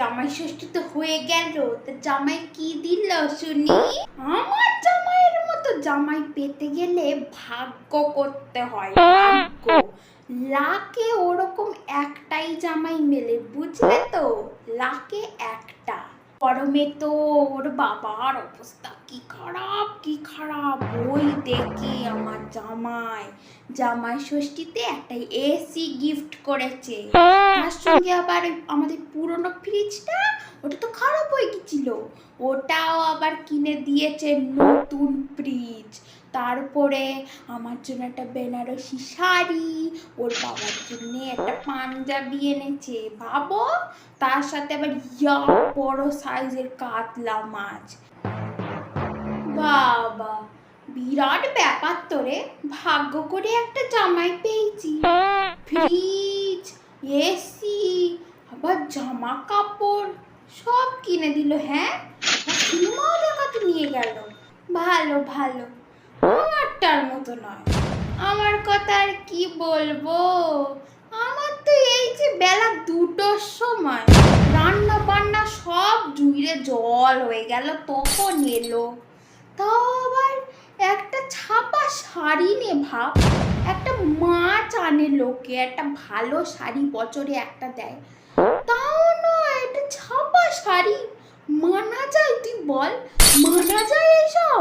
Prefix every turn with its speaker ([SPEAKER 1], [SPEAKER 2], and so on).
[SPEAKER 1] জামাই ষষ্ঠী তো হয়ে গেল, তো জামাই কি দিল শুনি? আমার জামাইয়ের মতো জামাই পেতে গেলে ভাগ্য করতে হয়, ভাগ্য। লাকে ওরকম একটাই জামাই মেলে, বুঝলে তো? লাকে একটা। গরমে তো ওর বাবার অবস্থা কি খারাপ কি খারাপ। ওই দেখে আমার জামাই ষষ্ঠীতে একটা এসি গিফট করেছে। তার সঙ্গে আবার আমাদের পুরনো ফ্রিজটা, ওটা তো খারাপ হয়ে গেছিল, ওটাও আবার কিনে দিয়েছে নতুন ফ্রিজ। তারপরে আমার জন্য একটা বেনারসি শাড়ি, ওর বাবার জন্য একটা পাঞ্জাবি এনেছে ভাবো। তার সাথে আবার বড় সাইজের কাতলা মাছ। বাবা, বিরাট ব্যাপার তো রে। ভাগ্য করে একটা জামাই পেয়েছি। ফ্রিজ, এসি, আবার জামা কাপড় সব কিনে দিল। হ্যাঁ, সিনেমাও দেখাতে নিয়ে গেল। ভালো ভালো, আমারটার মতো নয়। আমার কথা আর কি বলবো, আমার তো এই যে বেলা 2টোর সময় রান্না বান্না সব জুইরে জল হয়ে গেল, তখন এলো। তাও আবার একটা ছাপা শাড়ি নে ভাব, একটা মাছ আনে লোকে, একটা ভালো শাড়ি বছরে একটা দেয়, তাও নয়, একটা ছাপা শাড়ি। মানা যায়? তুই বল, মানা যায় এইসব?